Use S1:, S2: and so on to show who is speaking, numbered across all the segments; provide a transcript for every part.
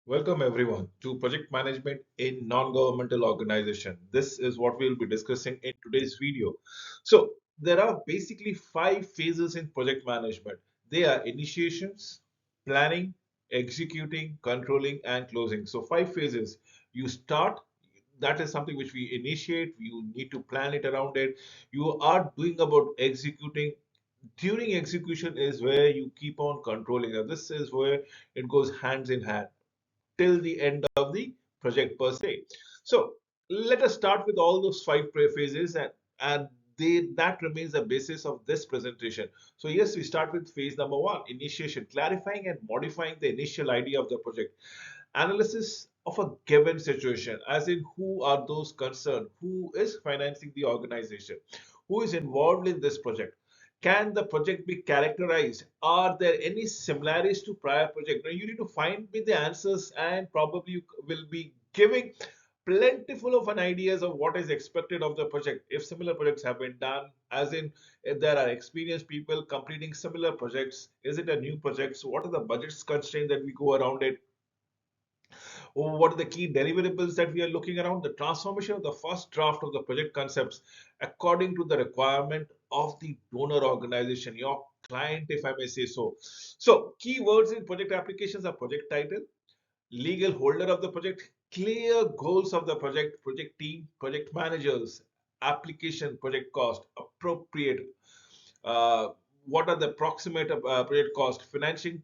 S1: Welcome everyone to project management in non-governmental organization. This is what we will be discussing in today's video. So there are basically five phases in project management. They are initiations, planning, executing, controlling, and closing. So five phases. You start, that is something which we initiate. You need to plan it around it. You are doing about executing. During execution is where you keep on controlling. Now this is where it goes hands in hand till the end of the project per se. So let us start with all those five phases and that remains the basis of this presentation. So yes, we start with phase number one, initiation, clarifying and modifying the initial idea of the project. Analysis of a given situation, as in who are those concerned, who is financing the organization, who is involved in this project. Can the project be characterized? Are there any similarities to prior project? Now you need to find me the answers, and probably you will be giving plentiful of an ideas of what is expected of the project if similar projects have been done, as in if there are experienced people completing similar projects. Is it a new project? So what are the budgets constraints that we go around it? What are the key deliverables that we are looking around? The transformation of the first draft of the project concepts according to the requirement of the donor organization, your client, if I may say so. So, keywords in project applications are project title, legal holder of the project, clear goals of the project team, project managers, application, project cost, appropriate, uh, what are the approximate project cost, financing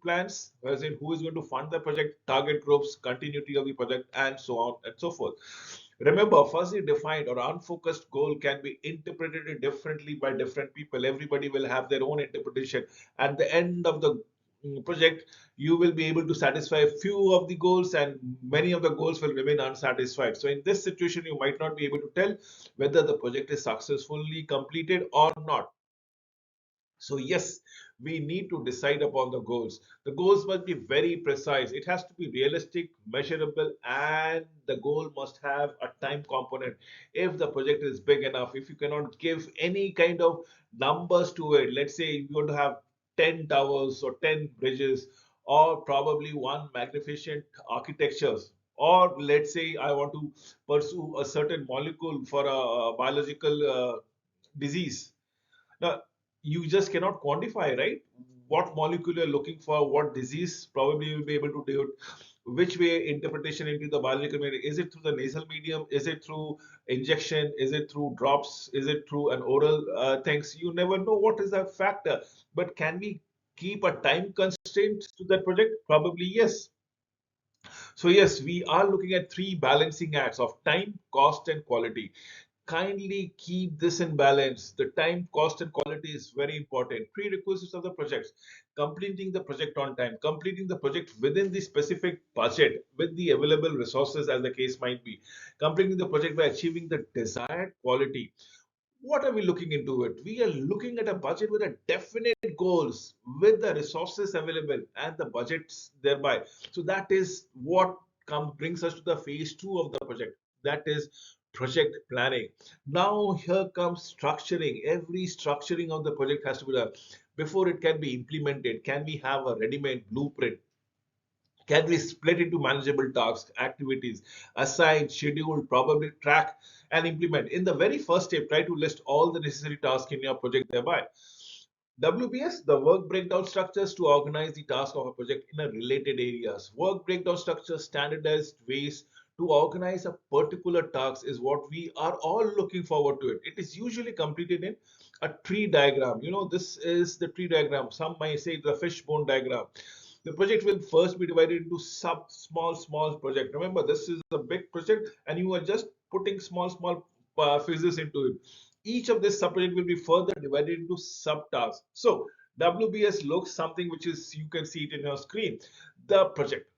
S1: plans, as in who is going to fund the project, target groups, continuity of the project, and so on and so forth. Remember, fuzzy defined or unfocused goal can be interpreted differently by different people. Everybody will have their own interpretation. At the end of the project, you will be able to satisfy a few of the goals, and many of the goals will remain unsatisfied. So in this situation, you might not be able to tell whether the project is successfully completed or not. So yes, we need to decide upon the goals. The goals must be very precise. It has to be realistic, measurable, and the goal must have a time component. If the project is big enough, if you cannot give any kind of numbers to it, let's say you want to have 10 towers or 10 bridges, or probably one magnificent architectures, or let's say I want to pursue a certain molecule for a biological disease. Now, you just cannot quantify, right? What molecule you're looking for, what disease, probably you'll be able to do it. Which way interpretation into the biological medium? Is it through the nasal medium? Is it through injection? Is it through drops? Is it through an oral things? You never know what is the factor. But can we keep a time constraint to that project? Probably yes. So yes, we are looking at three balancing acts of time, cost, and quality. Kindly keep this in balance. The time, cost, and quality is very important. Prerequisites of the projects: completing the project on time, completing the project within the specific budget with the available resources, as the case might be, completing the project by achieving the desired quality. What are we looking into it? We are looking at a budget with a definite goals, with the resources available and the budgets thereby. So that is what brings us to the phase two of the project. That is project planning. Now here comes structuring. Every structuring of the project has to be done before it can be implemented. Can we have a ready-made blueprint? Can we split into manageable tasks, activities, assign, schedule, probably track, and implement? In the very first step, try to list all the necessary tasks in your project thereby. WBS, the work breakdown structures to organize the task of a project in a related areas. Work breakdown structures, standardized ways to organize a particular task is what we are all looking forward to it. It is usually completed in a tree diagram. You know, this is the tree diagram. Some might say the fishbone diagram. The project will first be divided into small project. Remember, this is a big project and you are just putting small phases into it. Each of this subproject will be further divided into subtasks. So WBS looks something which is, you can see it in your screen, the project,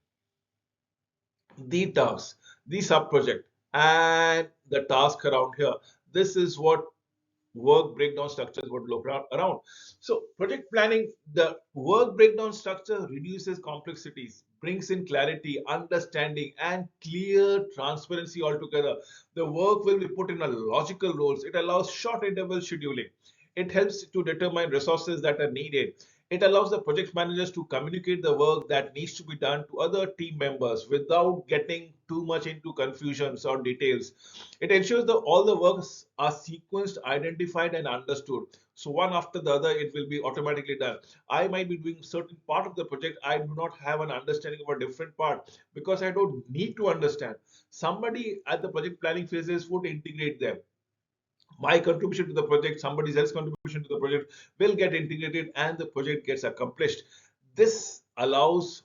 S1: the task, the subproject, and the task around here. This is what work breakdown structures would look around. So project planning, the work breakdown structure reduces complexities, brings in clarity, understanding, and clear transparency altogether. The work will be put in a logical roles. It allows short interval scheduling. It helps to determine resources that are needed. It allows the project managers to communicate the work that needs to be done to other team members without getting too much into confusions or details. It ensures that all the works are sequenced, identified, and understood. So one after the other, it will be automatically done. I might be doing certain part of the project. I do not have an understanding of a different part because I don't need to understand. Somebody at the project planning phases would integrate them. My contribution to the project, somebody else's contribution to the project will get integrated and the project gets accomplished. This allows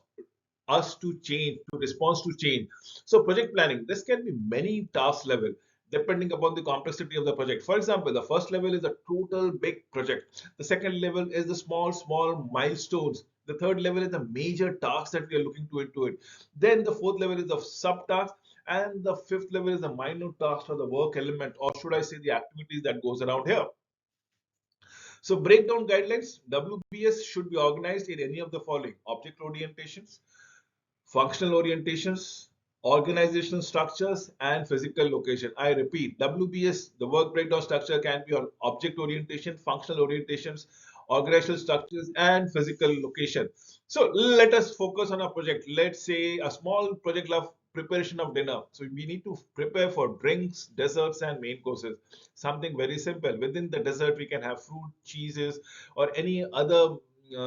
S1: us to change, to respond to change. So project planning, this can be many task level depending upon the complexity of the project. For example, the first level is a total big project. The second level is the small milestones. The third level is the major tasks that we are looking to into it. Then the fourth level is the sub task, and the fifth level is the minor task or the work element, or should I say the activities that goes around here. So breakdown guidelines, WBS should be organized in any of the following: object orientations, functional orientations, organizational structures, and physical location. I repeat, WBS, the work breakdown structure can be on object orientation, functional orientations, organizational structures, and physical location. So let us focus on a project. Let's say a small project of preparation of dinner. So we need to prepare for drinks, desserts, and main courses. Something very simple. Within the dessert, we can have fruit, cheeses, or any other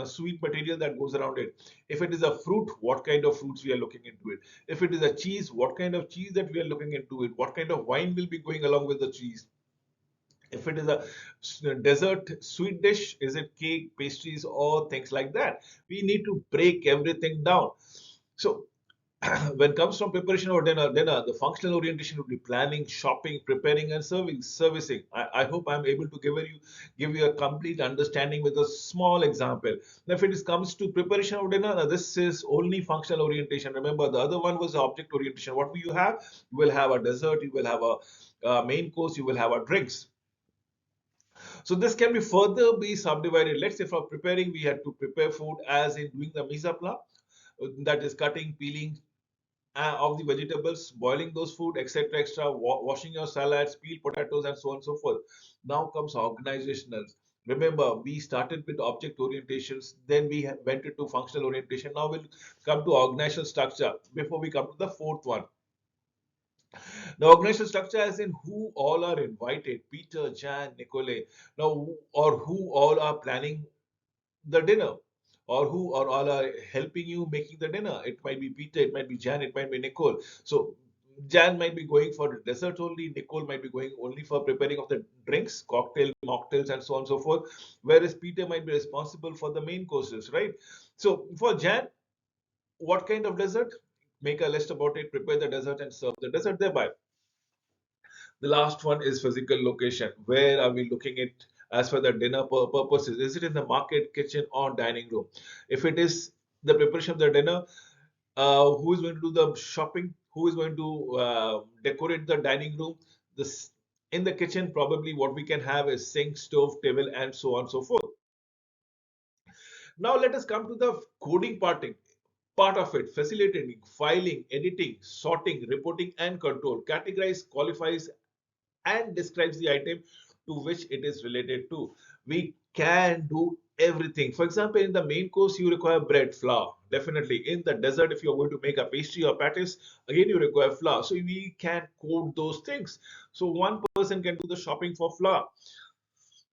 S1: sweet material that goes around it. If it is a fruit, what kind of fruits we are looking into it. If it is a cheese, what kind of cheese that we are looking into it. What kind of wine will be going along with the cheese. If it is a dessert sweet dish, is it cake, pastries, or things like that? We need to break everything down. So when it comes from preparation or dinner, the functional orientation would be planning, shopping, preparing, and servicing. I hope I'm able to give you a complete understanding with a small example. Now, if it comes to preparation of dinner, now this is only functional orientation. Remember, the other one was the object orientation. What will you have? You will have a dessert, you will have a main course, you will have a drinks. So this can be further be subdivided. Let's say for preparing, we had to prepare food as in doing the mise en place, that is cutting, peeling, of the vegetables, boiling those food, etc., etc., washing your salads, peel potatoes, and so on and so forth. Now comes organizational. Remember, we started with object orientations, then we went into functional orientation. Now we'll come to organizational structure before we come to the fourth one. The organizational structure, as in who all are invited: Peter, Jan, Nicole. Now, or who all are planning the dinner, or who or all are helping you making the dinner. It might be Peter, it might be Jan, it might be Nicole. So Jan might be going for the dessert only, Nicole might be going only for preparing of the drinks, cocktail, mocktails, and so on and so forth, whereas Peter might be responsible for the main courses, right? So for Jan, what kind of dessert? Make a list about it, prepare the dessert, and serve the dessert thereby. The last one is physical location. Where are we looking at as for the dinner purposes? Is it in the market, kitchen, or dining room? If it is the preparation of the dinner, who is going to do the shopping? Who is going to decorate the dining room? This in the kitchen, probably what we can have is sink, stove, table, and so on and so forth. Now let us come to the coding part of it: facilitating, filing, editing, sorting, reporting, and control. Categorize, qualifies, and describes the item to which it is related to. We can do everything. For example, in the main course, you require bread, flour. Definitely. In the dessert, if you're going to make a pastry or patties, again, you require flour. So we can code those things. So one person can do the shopping for flour.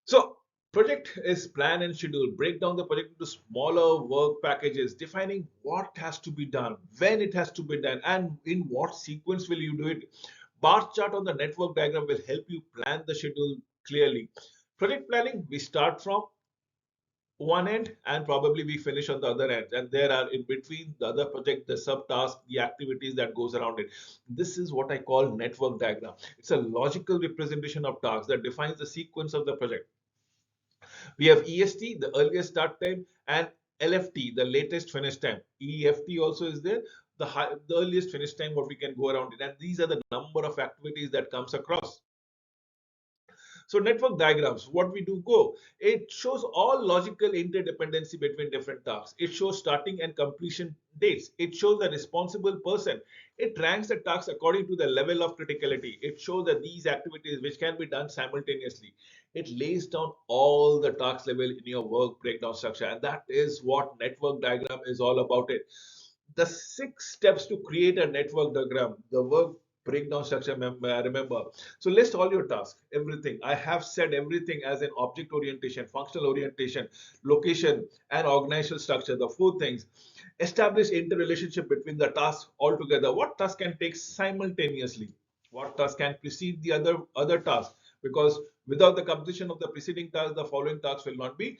S1: So project is plan and schedule. Break down the project into smaller work packages, defining what has to be done, when it has to be done, and in what sequence will you do it. Bar chart on the network diagram will help you plan the schedule clearly. Project planning, we start from one end and probably we finish on the other end, and there are in between the other project, the subtask, the activities that goes around it. This is what I call network diagram. It's a logical representation of tasks that defines the sequence of the project. We have EST, the earliest start time, and LFT, the latest finish time. EFT also is there, the earliest finish time, what we can go around it. And these are the number of activities that comes across. So network diagrams, what we do go, it shows all logical interdependency between different tasks. It shows starting and completion dates. It shows the responsible person. It ranks the tasks according to the level of criticality. It shows that these activities which can be done simultaneously. It lays down all the task level in your work breakdown structure, and that is what network diagram is all about. It the 6 steps to create a network diagram, the work breakdown structure. Remember, so list all your tasks, everything. I have said everything as an object orientation, functional orientation, location, and organizational structure, the 4 things. Establish interrelationship between the tasks altogether. What task can take simultaneously, what task can precede the other task, because without the completion of the preceding task, the following task will not be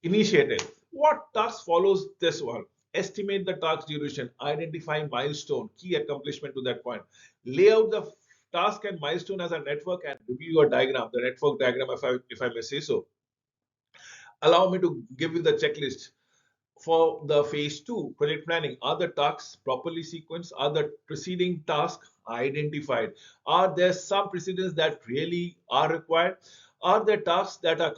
S1: initiated. What task follows this one? Estimate the task duration, identify milestone, key accomplishment to that point. Lay out the task and milestone as a network and review your diagram, the network diagram, if I may say so. Allow me to give you the checklist for the phase 2 project planning. Are the tasks properly sequenced? Are the preceding tasks identified? Are there some precedents that really are required? Are there tasks that are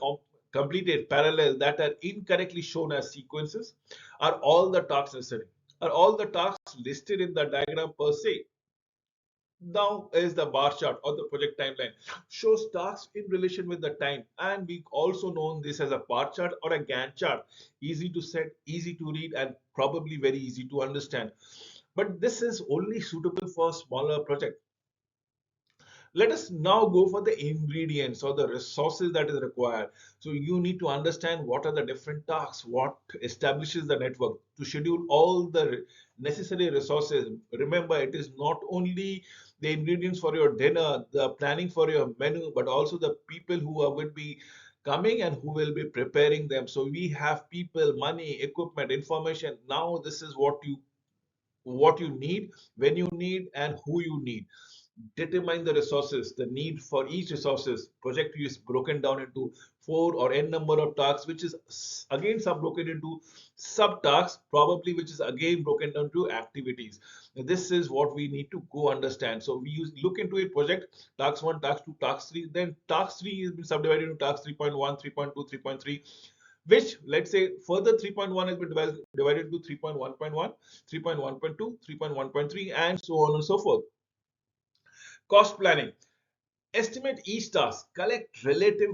S1: completed parallel that are incorrectly shown as sequences? Are all the tasks necessary? Are all the tasks listed in the diagram per se? Now is the bar chart or the project timeline, shows tasks in relation with the time, and we also know this as a bar chart or a Gantt chart. Easy to set, easy to read, and probably very easy to understand. But this is only suitable for smaller projects. Let us now go for the ingredients or the resources that is required. So you need to understand what are the different tasks, what establishes the network to schedule all the necessary resources. Remember, it is not only the ingredients for your dinner, the planning for your menu, but also the people who will be coming and who will be preparing them. So we have people, money, equipment, information. Now this is what you need, when you need, and who you need. Determine the resources, the need for each resources. Project is broken down into 4 or n number of tasks, which is again sub broken into sub tasks, probably, which is again broken down to activities. This is what we need to go understand. So we look into a project, task 1, task 2, task 3, then task 3 has been subdivided into task 3.1, 3.2, 3.3, which, let's say, further 3.1 has been divided into 3.1.1, 3.1.2, 3.1.3, and so on and so forth. Cost planning. Estimate each task, collect relative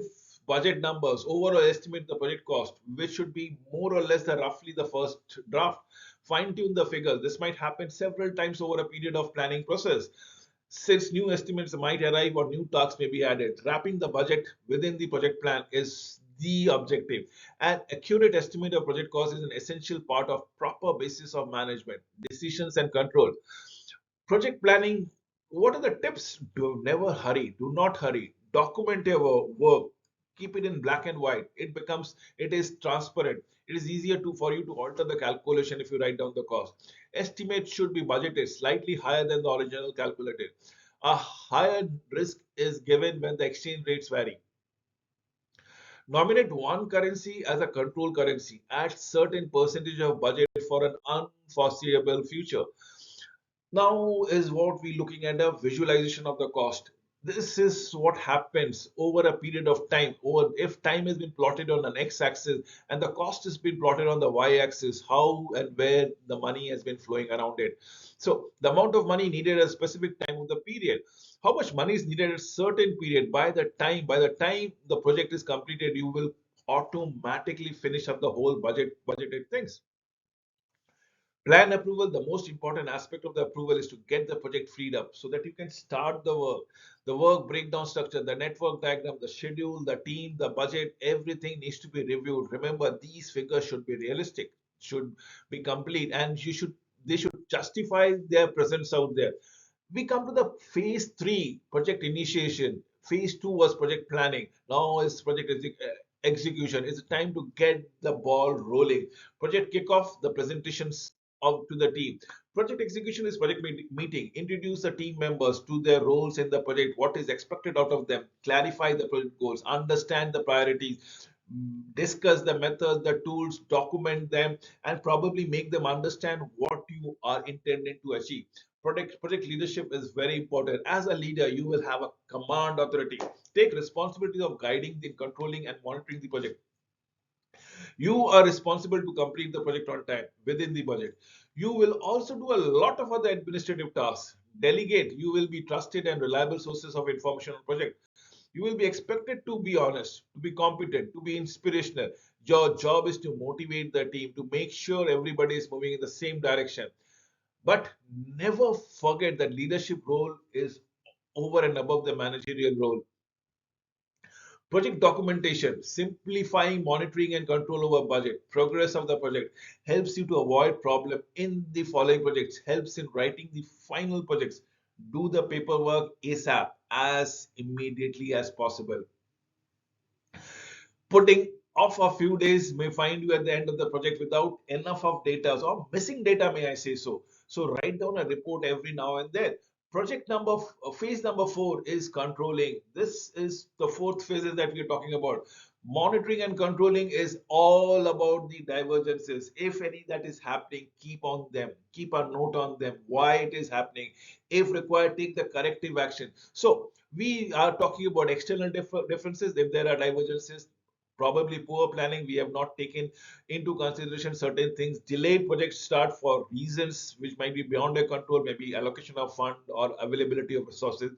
S1: budget numbers, overall estimate the project cost, which should be more or less the roughly the first draft. Fine tune the figures. This might happen several times over a period of planning process. Since new estimates might arrive or new tasks may be added, wrapping the budget within the project plan is the objective. An accurate estimate of project cost is an essential part of proper basis of management, decisions, and control. Project planning, what are the tips? Do never hurry, do not hurry. Document your work, keep it in black and white. It is transparent. It is easier to for you to alter the calculation if you write down the cost. Estimate should be budgeted slightly higher than the original calculated. A higher risk is given when the exchange rates vary. Nominate one currency as a control currency. Add certain percentage of budget for an unforeseeable future. Now is what we're looking at, a visualization of the cost. This is what happens over a period of time. Over if time has been plotted on an x-axis and the cost has been plotted on the y-axis, how and where the money has been flowing around it. So the amount of money needed at a specific time of the period. How much money is needed at a certain period. By the time the project is completed, you will automatically finish up the whole budgeted things. Plan approval, the most important aspect of the approval is to get the project freed up so that you can start the work. The work breakdown structure, the network diagram, the schedule, the team, the budget, everything needs to be reviewed. Remember, these figures should be realistic, should be complete, and they should justify their presence out there. We come to the phase 3, project initiation. Phase 2 was project planning. Now is project execution. It's time to get the ball rolling. Project kickoff, the presentations out to the team. Project execution is project meeting. Introduce the team members to their roles in the project, what is expected out of them, clarify the project goals, understand the priorities, discuss the methods, the tools, document them, and probably make them understand what you are intending to achieve. Project leadership is very important. As a leader, you will have a command authority. Take responsibility of guiding, the controlling, and monitoring the project. You are responsible to complete the project on time within the budget. You will also do a lot of other administrative tasks. Delegate. You will be trusted and reliable sources of information on project. You will be expected to be honest, to be competent, to be inspirational. Your job is to motivate the team, to make sure everybody is moving in the same direction. But never forget that leadership role is over and above the managerial role. Project documentation, simplifying monitoring and control over budget, progress of the project, helps you to avoid problem in the following projects, helps in writing the final projects. Do the paperwork ASAP, as immediately as possible. Putting off a few days may find you at the end of the project without enough of data or missing data, may I say so. So write down a report every now and then. Phase number 4 is controlling. This is the fourth phase that we are talking about. Monitoring and controlling is all about the divergences. If any that is happening, keep on them, keep a note on them, why it is happening. If required, take the corrective action. So we are talking about external differences. If there are divergences, probably poor planning, we have not taken into consideration certain things. Delayed project start for reasons which might be beyond their control, maybe allocation of fund or availability of resources.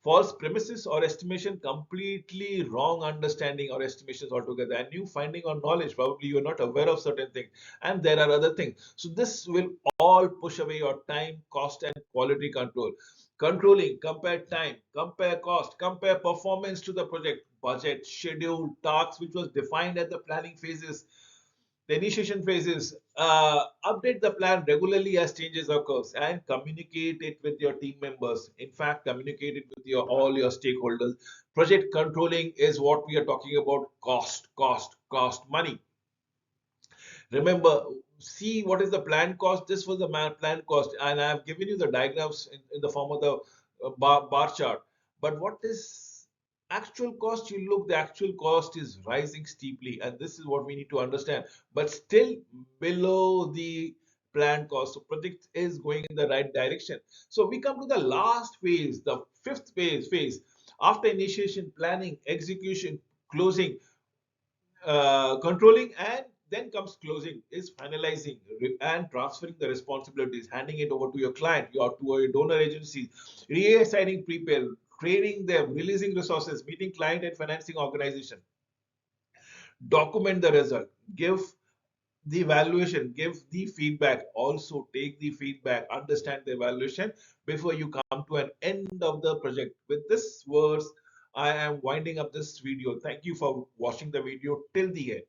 S1: False premises or estimation, completely wrong understanding or estimations altogether. And new finding or knowledge, probably you are not aware of certain things, and there are other things. So this will all push away your time, cost, and quality control. Controlling, compare time, compare cost, compare performance to the project, budget, schedule, tasks which was defined at the planning phases, the initiation phases. Update the plan regularly as changes occurs, and communicate it with your team members. In fact, communicate it with all your stakeholders. Project controlling is what we are talking about: cost, money. Remember, see what is the plan cost. This was the plan cost, and I have given you the diagrams in the form of the bar chart. But what is actual cost? You look, the actual cost is rising steeply, and this is what we need to understand. But still below the plan cost, so project is going in the right direction. So we come to the last phase, the fifth phase. After initiation, planning, execution, closing, controlling, and then comes closing, is finalizing and transferring the responsibilities, handing it over to your client, to your donor agencies, reassigning people, training them, releasing resources, meeting client and financing organization. Document the result, give the evaluation, give the feedback, also take the feedback, understand the evaluation before you come to an end of the project. With this words, I am winding up this video. Thank you for watching the video till the end.